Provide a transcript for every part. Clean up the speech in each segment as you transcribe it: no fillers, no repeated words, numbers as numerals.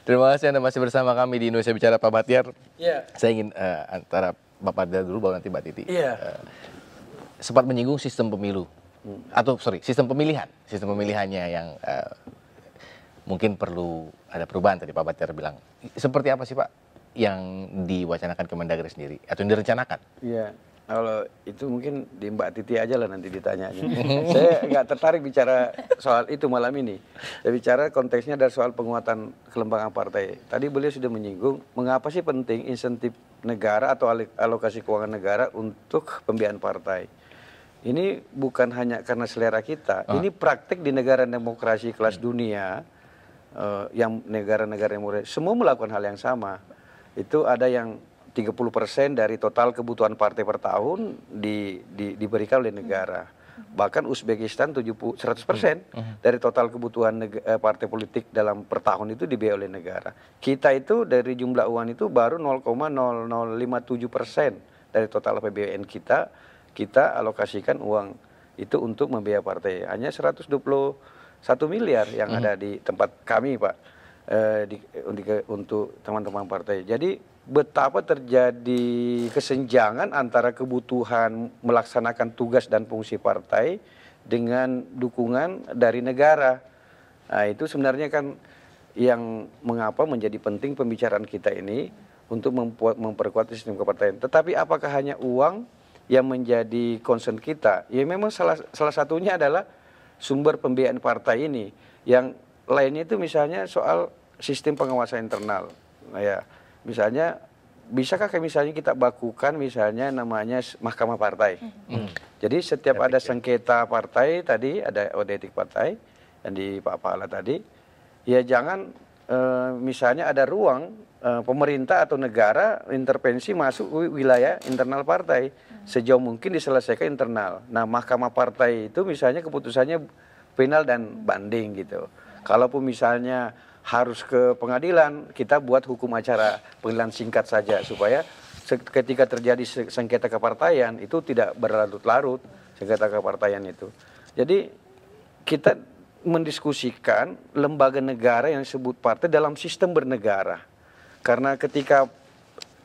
Terima kasih Anda masih bersama kami di Indonesia Bicara, Pak Bahtiar. Iya. Saya ingin antara Bapak dulu baru nanti Mbak Titi. Iya. Sempat menyinggung sistem pemilu atau sistem pemilihannya yang mungkin perlu ada perubahan, tadi Pak Bahtiar bilang. Seperti apa sih Pak yang diwacanakan Kemendagri sendiri atau yang direncanakan? Iya. Kalau itu mungkin di Mbak Titi aja lah nanti ditanya. Saya nggak tertarik bicara soal itu malam ini. Saya bicara konteksnya dari soal penguatan kelembagaan partai. Tadi beliau sudah menyinggung mengapa sih penting insentif negara atau alokasi keuangan negara untuk pembiayaan partai. Ini bukan hanya karena selera kita. Ini praktik di negara demokrasi kelas dunia, yang negara-negara yang mulai semua melakukan hal yang sama. Itu ada yang 30% dari total kebutuhan partai per tahun diberikan oleh negara. Bahkan Uzbekistan 100% dari total kebutuhan partai politik dalam per tahun itu dibiayai oleh negara. Kita itu dari jumlah uang itu baru 0,0057% dari total APBN kita alokasikan uang itu untuk membiayai partai. Hanya 121 miliar yang ada di tempat kami Pak, untuk teman-teman partai. Jadi betapa terjadi kesenjangan antara kebutuhan melaksanakan tugas dan fungsi partai dengan dukungan dari negara. Nah, itu sebenarnya kan yang mengapa menjadi penting pembicaraan kita ini untuk memperkuat sistem kepartaian. Tetapi apakah hanya uang yang menjadi concern kita? Ya memang salah satunya adalah sumber pembiayaan partai ini. Yang lainnya itu misalnya soal sistem pengawasan internal. Nah, ya, misalnya bisakah misalnya kita bakukan misalnya namanya mahkamah partai. Jadi setiap ada sengketa partai tadi, ada kode etik partai yang di Pak Pahala tadi, ya jangan misalnya ada ruang pemerintah atau negara intervensi masuk wilayah internal partai. Sejauh mungkin diselesaikan internal. Nah, mahkamah partai itu misalnya keputusannya final dan banding gitu. Kalaupun misalnya harus ke pengadilan, kita buat hukum acara pengadilan singkat saja supaya ketika terjadi sengketa kepartaian itu tidak berlarut-larut sengketa kepartaian itu. Jadi kita mendiskusikan lembaga negara yang disebut partai dalam sistem bernegara. Karena ketika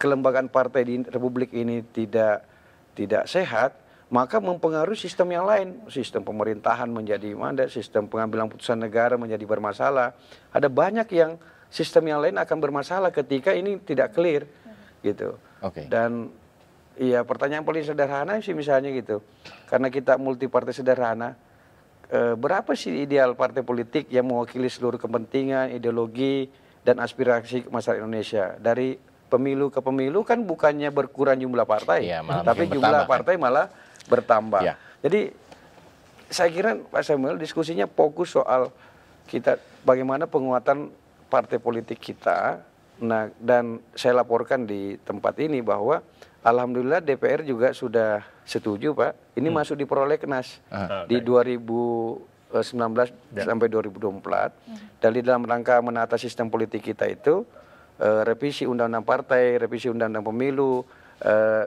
kelembagaan partai di Republik ini tidak sehat, maka mempengaruhi sistem yang lain. Sistem pemerintahan menjadi mandat, sistem pengambilan putusan negara menjadi bermasalah. Ada banyak yang sistem yang lain akan bermasalah ketika ini tidak clear gitu. Dan ya pertanyaan paling sederhana sih misalnya gitu. Karena kita multi partai sederhana, berapa sih ideal partai politik yang mewakili seluruh kepentingan, ideologi dan aspirasi masyarakat Indonesia? Dari pemilu ke pemilu kan bukannya berkurang jumlah partai, tapi jumlah partai malah bertambah. Jadi saya kira Pak Samuel diskusinya fokus soal kita bagaimana penguatan partai politik kita. Nah, dan saya laporkan di tempat ini bahwa alhamdulillah DPR juga sudah setuju Pak. Ini masuk di prolegnas di 2019 sampai 2024. Dan di dalam rangka menata sistem politik kita itu revisi undang-undang partai, revisi undang-undang pemilu,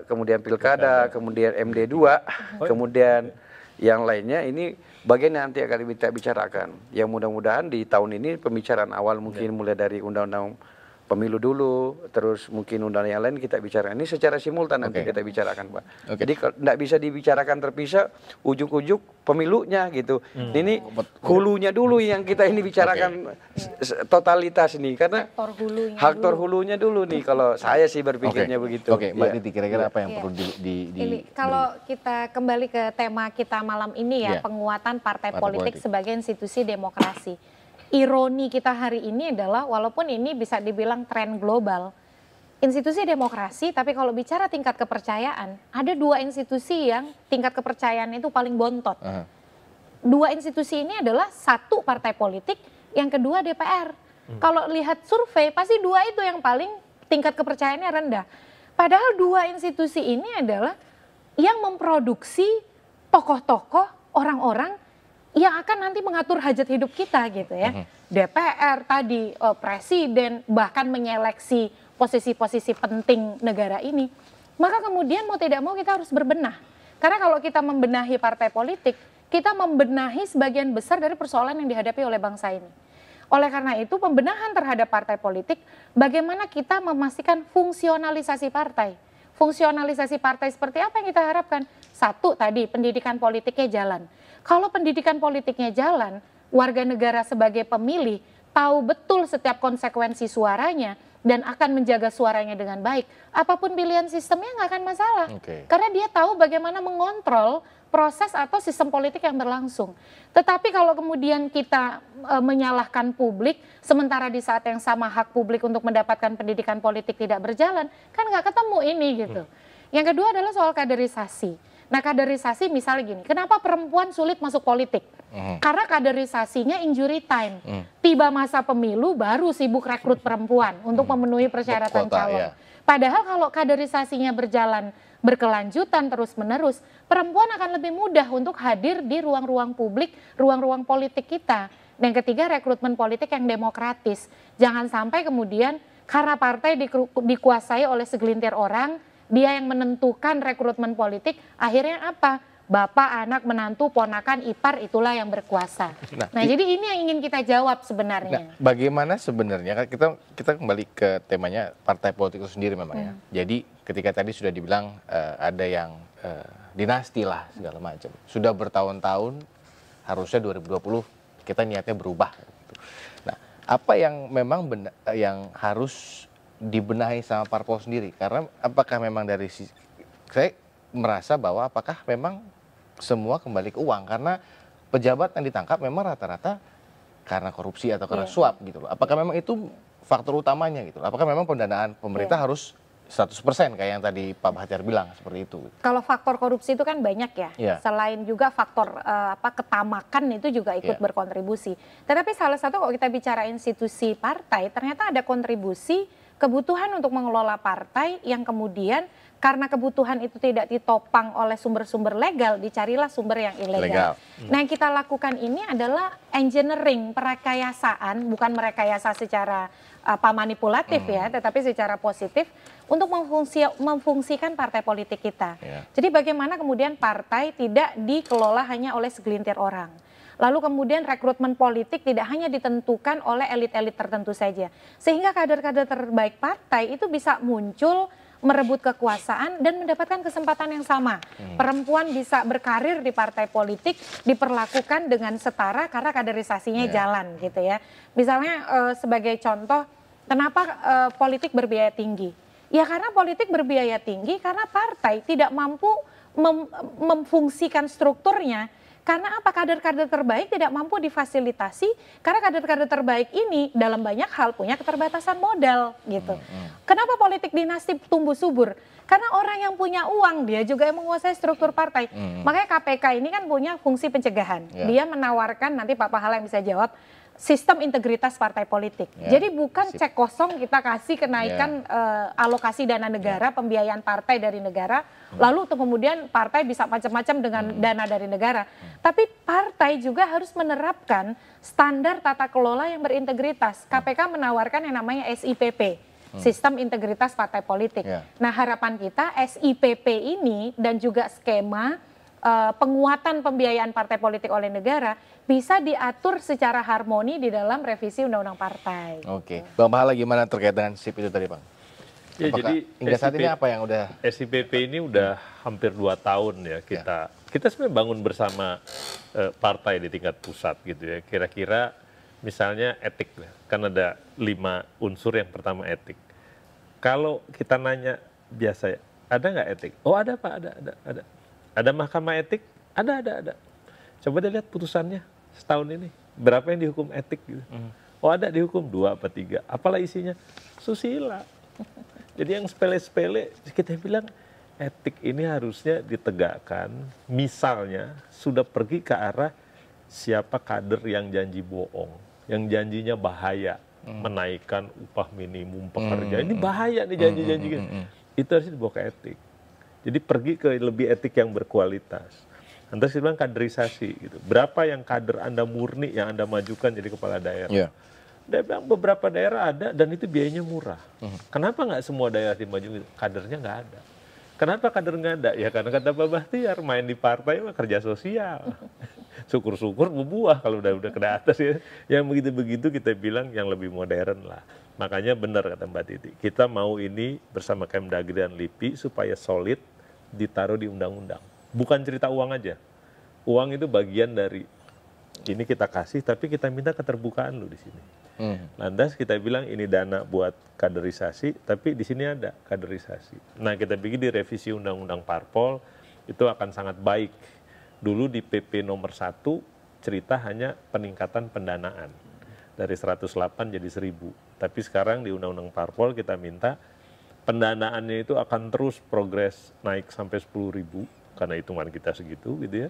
kemudian pilkada, kemudian MD2, kemudian yang lainnya ini bagian yang nanti akan kita bicarakan. Yang mudah-mudahan di tahun ini pembicaraan awal mungkin mulai dari undang-undang pemilu dulu, terus mungkin undang-undang yang lain kita bicarakan. Ini secara simultan nanti kita bicarakan Pak. Jadi tidak bisa dibicarakan terpisah, ujuk-ujuk pemilunya gitu. Ini hulunya dulu yang kita ini bicarakan totalitas nih. Karena faktor hulunya dulu nih kalau saya sih berpikirnya begitu. Mbak Titi kira-kira apa yang perlu kalau kita kembali ke tema kita malam ini ya, penguatan partai politik sebagai institusi demokrasi. Ironi kita hari ini adalah walaupun ini bisa dibilang tren global, institusi demokrasi, tapi kalau bicara tingkat kepercayaan, ada dua institusi yang tingkat kepercayaan itu paling bontot. Dua institusi ini adalah satu partai politik, yang kedua DPR. Kalau lihat survei, pasti dua itu yang paling tingkat kepercayaannya rendah. Padahal dua institusi ini adalah yang memproduksi tokoh-tokoh, orang-orang yang akan nanti mengatur hajat hidup kita gitu ya. DPR tadi, presiden, bahkan menyeleksi posisi-posisi penting negara ini. Maka kemudian mau tidak mau kita harus berbenah. Karena kalau kita membenahi partai politik, kita membenahi sebagian besar dari persoalan yang dihadapi oleh bangsa ini. Oleh karena itu pembenahan terhadap partai politik, bagaimana kita memastikan fungsionalisasi partai. Fungsionalisasi partai seperti apa yang kita harapkan? Satu tadi, pendidikan politiknya jalan. Kalau pendidikan politiknya jalan, warga negara sebagai pemilih tahu betul setiap konsekuensi suaranya dan akan menjaga suaranya dengan baik. Apapun pilihan sistemnya nggak akan masalah. Karena dia tahu bagaimana mengontrol proses atau sistem politik yang berlangsung. Tetapi kalau kemudian kita menyalahkan publik, sementara di saat yang sama hak publik untuk mendapatkan pendidikan politik tidak berjalan, kan nggak ketemu ini gitu. Yang kedua adalah soal kaderisasi. Nah kaderisasi misalnya gini, kenapa perempuan sulit masuk politik? Karena kaderisasinya injury time. Tiba masa pemilu baru sibuk rekrut perempuan untuk memenuhi persyaratan calon. Padahal kalau kaderisasinya berjalan berkelanjutan terus-menerus, perempuan akan lebih mudah untuk hadir di ruang-ruang publik, ruang-ruang politik kita. Dan ketiga, rekrutmen politik yang demokratis. Jangan sampai kemudian karena partai dikuasai oleh segelintir orang, dia yang menentukan rekrutmen politik, akhirnya apa? Bapak, anak, menantu, ponakan, ipar, itulah yang berkuasa. Nah jadi ini yang ingin kita jawab sebenarnya. Nah, bagaimana sebenarnya, kita kembali ke temanya partai politik itu sendiri memang ya. Jadi ketika tadi sudah dibilang ada yang dinasti lah segala macam. Sudah bertahun-tahun, harusnya 2020 kita niatnya berubah. Nah, apa yang memang yang harus dibenahi sama parpol sendiri? Karena apakah memang dari saya merasa bahwa apakah memang semua kembali ke uang, karena pejabat yang ditangkap memang rata-rata karena korupsi atau karena suap gitu loh. Apakah memang itu faktor utamanya gitu? Apakah memang pendanaan pemerintah harus 100% kayak yang tadi Pak Bahtiar bilang seperti itu? Kalau faktor korupsi itu kan banyak ya. Selain juga faktor ketamakan itu juga ikut berkontribusi. Tetapi salah satu kalau kita bicara institusi partai, ternyata ada kontribusi kebutuhan untuk mengelola partai yang kemudian karena kebutuhan itu tidak ditopang oleh sumber-sumber legal, dicarilah sumber yang ilegal. Nah yang kita lakukan ini adalah engineering, perekayasaan, bukan merekayasa secara manipulatif ya, tetapi secara positif untuk memfungsikan partai politik kita. Jadi bagaimana kemudian partai tidak dikelola hanya oleh segelintir orang. Lalu kemudian rekrutmen politik tidak hanya ditentukan oleh elit-elit tertentu saja. Sehingga kader-kader terbaik partai itu bisa muncul, merebut kekuasaan dan mendapatkan kesempatan yang sama. Perempuan bisa berkarir di partai politik, diperlakukan dengan setara karena kaderisasinya jalan gitu ya. Misalnya sebagai contoh, kenapa politik berbiaya tinggi? Ya karena politik berbiaya tinggi karena partai tidak mampu memfungsikan strukturnya. Karena apa? Kader-kader terbaik tidak mampu difasilitasi karena kader-kader terbaik ini dalam banyak hal punya keterbatasan modal gitu. Kenapa politik dinasti tumbuh subur? Karena orang yang punya uang dia juga yang menguasai struktur partai. Makanya KPK ini kan punya fungsi pencegahan. Dia menawarkan, nanti Pak Pahala yang bisa jawab, sistem integritas partai politik. Jadi bukan cek kosong kita kasih kenaikan alokasi dana negara, pembiayaan partai dari negara, lalu untuk kemudian partai bisa macam-macam dengan dana dari negara. Tapi partai juga harus menerapkan standar tata kelola yang berintegritas. KPK menawarkan yang namanya SIPP, Sistem Integritas Partai Politik. Nah harapan kita SIPP ini dan juga skema penguatan pembiayaan partai politik oleh negara bisa diatur secara harmoni di dalam revisi undang-undang partai. Oke, Bang Pahala gimana terkait dengan SIP itu tadi Bang? Ya, jadi hingga saat ini apa yang udah? SIPP ini udah hampir 2 tahun ya kita sebenarnya bangun bersama partai di tingkat pusat gitu ya. Kira-kira misalnya etik kan ada 5 unsur. Yang pertama etik. Kalau kita nanya biasa ya, ada nggak etik? Oh ada Pak, ada. Ada mahkamah etik? Ada. Coba dilihat putusannya setahun ini. Berapa yang dihukum etik gitu. Oh ada dihukum 2 apa 3. Apalah isinya? Susila. Jadi yang sepele-sepele kita bilang etik ini harusnya ditegakkan. Misalnya sudah pergi ke arah siapa kader yang janji bohong. Yang janjinya bahaya. Menaikkan upah minimum pekerja. Ini bahaya nih janji-janji gitu. Itu harusnya dibawa ke etik. Jadi pergi ke lebih etik yang berkualitas. Anda bilang kaderisasi gitu. Berapa yang kader Anda murni yang Anda majukan jadi kepala daerah? Dia bilang beberapa daerah ada dan itu biayanya murah. Kenapa nggak semua daerah dimaju? Kadernya nggak ada. Kenapa kader nggak ada? Ya karena kata Pak Bahtiar, main di partai mah kerja sosial. Syukur-syukur berbuah kalau udah ke atas ya. Yang begitu-begitu kita bilang yang lebih modern lah. Makanya benar kata Mbak Titi, kita mau ini bersama Kemdagri dan LIPI supaya solid ditaruh di undang-undang. Bukan cerita uang aja. Uang itu bagian dari ini kita kasih, tapi kita minta keterbukaan lu di sini. Lantas kita bilang ini dana buat kaderisasi, tapi di sini ada kaderisasi. Nah kita pikir di revisi undang-undang parpol itu akan sangat baik. Dulu di PP nomor 1 cerita hanya peningkatan pendanaan dari 108 jadi 1000. Tapi sekarang di undang-undang parpol kita minta pendanaannya itu akan terus progres naik sampai 10.000 karena hitungan kita segitu gitu ya.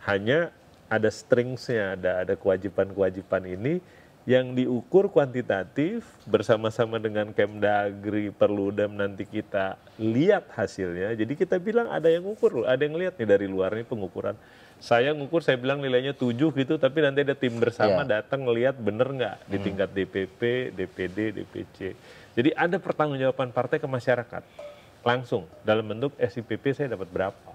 Hanya ada stringsnya, ada kewajiban-kewajiban ini yang diukur kuantitatif bersama-sama dengan Kemdagri, Perludem, nanti kita lihat hasilnya. Jadi kita bilang ada yang ngukur, ada yang lihat nih dari luar nih pengukuran. Saya ngukur, saya bilang nilainya 7 gitu, tapi nanti ada tim bersama datang ngelihat bener nggak di tingkat DPP, DPD, DPC. Jadi ada pertanggungjawaban partai ke masyarakat langsung dalam bentuk SIPP saya dapat berapa.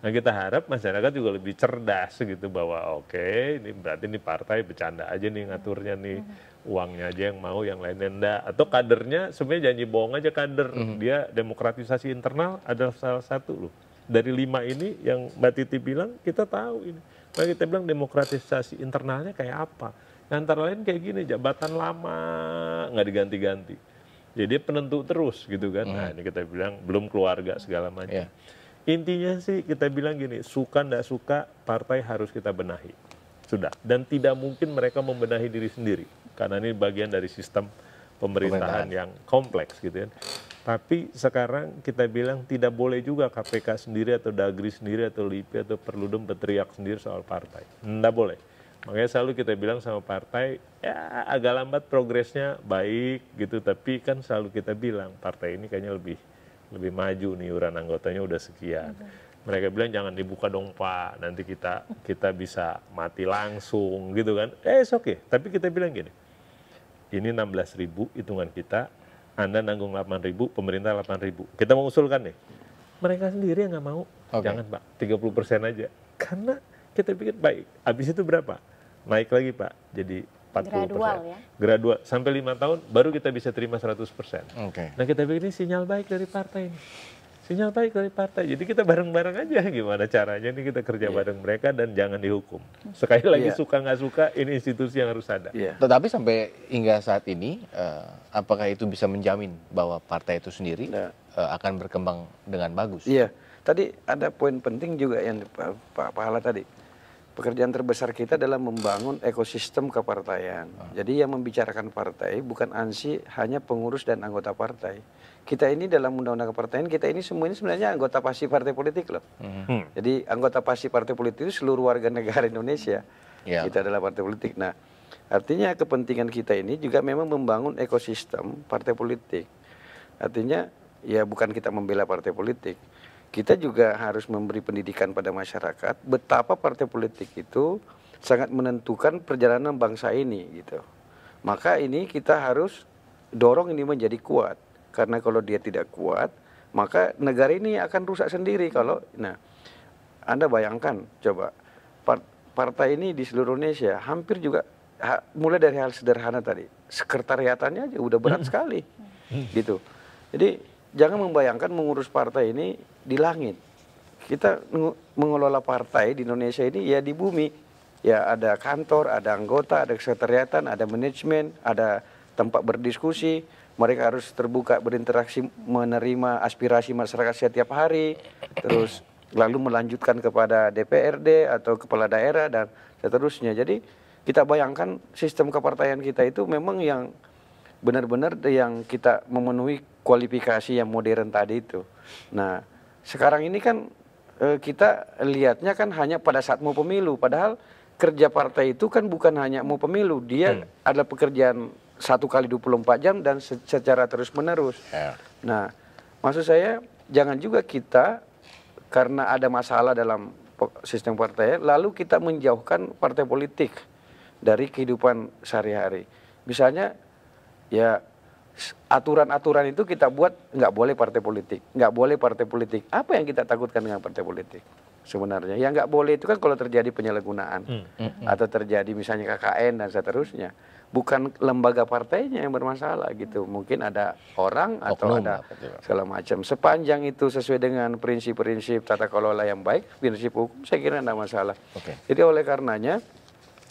Nah kita harap masyarakat juga lebih cerdas gitu bahwa oke, ini berarti ini partai bercanda aja nih ngaturnya nih, uangnya aja yang mau, yang lainnya enggak. Atau kadernya sebenarnya janji bohong aja kader, dia demokratisasi internal adalah salah satu loh. Dari 5 ini yang Mbak Titi bilang kita tahu ini. Nah kita bilang demokratisasi internalnya kayak apa. Antara lain kayak gini, jabatan lama nggak diganti-ganti. Jadi penentu terus gitu kan. Nah ini kita bilang belum keluarga segala macam. Intinya sih kita bilang gini, suka ndak suka partai harus kita benahi. Sudah. Dan tidak mungkin mereka membenahi diri sendiri. Karena ini bagian dari sistem pemerintahan yang kompleks gitu kan. Tapi sekarang kita bilang tidak boleh juga KPK sendiri atau Dagri sendiri atau LIPI atau Perludem berteriak sendiri soal partai. Nggak boleh. Makanya selalu kita bilang sama partai, ya agak lambat progresnya baik gitu. Tapi kan selalu kita bilang partai ini kayaknya lebih maju nih, iuran anggotanya udah sekian. Mereka bilang jangan dibuka dong Pak, nanti kita bisa mati langsung gitu kan. Oke. Tapi kita bilang gini, ini 16.000 hitungan kita, Anda nanggung 8.000, pemerintah 8.000. Kita mau usulkan nih, mereka sendiri yang nggak mau, jangan Pak, 30% aja. Karena kita pikir baik, habis itu berapa? Naik lagi Pak, jadi 40%. Gradual sampai 5 tahun baru kita bisa terima 100%. Nah kita pikir ini sinyal baik dari partai ini. Sinyal baik dari partai. Jadi kita bareng-bareng aja gimana caranya nih kita kerja bareng mereka dan jangan dihukum. Sekali lagi suka nggak suka ini institusi yang harus ada. Tetapi sampai hingga saat ini apakah itu bisa menjamin bahwa partai itu sendiri akan berkembang dengan bagus? Iya. Tadi ada poin penting juga yang Pak Pahala tadi. Pekerjaan terbesar kita adalah membangun ekosistem kepartaian. Jadi yang membicarakan partai bukan ANSI hanya pengurus dan anggota partai. Kita ini dalam undang-undang kepartaian, kita ini semua ini sebenarnya anggota pasti partai politik loh. Jadi anggota pasti partai politik itu seluruh warga negara Indonesia. Kita adalah partai politik. Nah, artinya kepentingan kita ini juga memang membangun ekosistem partai politik. Artinya ya bukan kita membela partai politik. Kita juga harus memberi pendidikan pada masyarakat betapa partai politik itu sangat menentukan perjalanan bangsa ini gitu. Maka ini kita harus dorong ini menjadi kuat. Karena kalau dia tidak kuat, maka negara ini akan rusak sendiri kalau Anda bayangkan coba partai ini di seluruh Indonesia hampir juga mulai dari hal sederhana tadi, sekretariatannya aja udah berat sekali. Gitu. Jadi jangan membayangkan mengurus partai ini di langit. Kita mengelola partai di Indonesia ini ya di bumi. Ya ada kantor, ada anggota, ada sekretariatan, ada manajemen, ada tempat berdiskusi. Mereka harus terbuka berinteraksi, menerima aspirasi masyarakat setiap hari. Terus lalu melanjutkan kepada DPRD atau kepala daerah dan seterusnya. Jadi kita bayangkan sistem kepartaian kita itu memang yang benar-benar yang kita memenuhi kualifikasi yang modern tadi itu. Nah, sekarang ini kan kita lihatnya kan hanya pada saat mau pemilu. Padahal kerja partai itu kan bukan hanya mau pemilu. Dia adalah pekerjaan 1 kali 24 jam dan secara terus-menerus. Nah, maksud saya jangan juga kita karena ada masalah dalam sistem partai, lalu kita menjauhkan partai politik dari kehidupan sehari-hari. Misalnya, ya aturan-aturan itu kita buat nggak boleh partai politik, nggak boleh partai politik. Apa yang kita takutkan dengan partai politik? Sebenarnya yang nggak boleh itu kan kalau terjadi penyalahgunaan atau terjadi misalnya KKN dan seterusnya, bukan lembaga partainya yang bermasalah gitu. Mungkin ada orang atau Oknum ada apa, segala macam. Sepanjang itu sesuai dengan prinsip-prinsip tata kelola yang baik, prinsip hukum, saya kira tidak masalah. Jadi oleh karenanya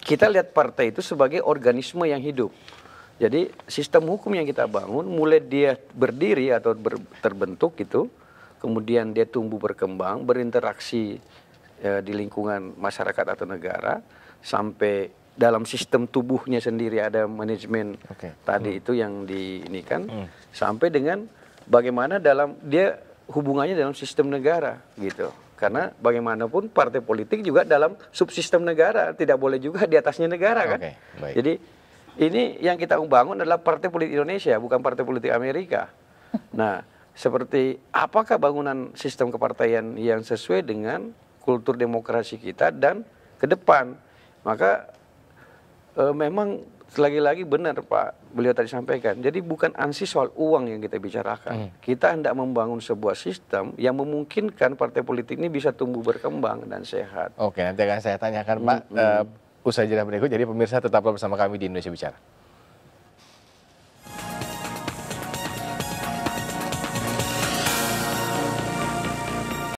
kita lihat partai itu sebagai organisme yang hidup. Jadi sistem hukum yang kita bangun mulai dia berdiri atau terbentuk itu, kemudian dia tumbuh berkembang, berinteraksi di lingkungan masyarakat atau negara, sampai dalam sistem tubuhnya sendiri ada manajemen tadi itu yang diinikan, sampai dengan bagaimana dalam dia hubungannya dalam sistem negara gitu. Karena bagaimanapun partai politik juga dalam subsistem negara, tidak boleh juga di atasnya negara kan. Jadi ini yang kita bangun adalah partai politik Indonesia, bukan partai politik Amerika. Nah, seperti apakah bangunan sistem kepartaian yang sesuai dengan kultur demokrasi kita dan ke depan. Maka memang lagi-lagi benar Pak, beliau tadi sampaikan. Jadi bukan ansih soal uang yang kita bicarakan. Kita hendak membangun sebuah sistem yang memungkinkan partai politik ini bisa tumbuh berkembang dan sehat. Oke, nanti akan saya tanyakan Pak usai jeda berikut. Jadi pemirsa tetaplah bersama kami di Indonesia Bicara.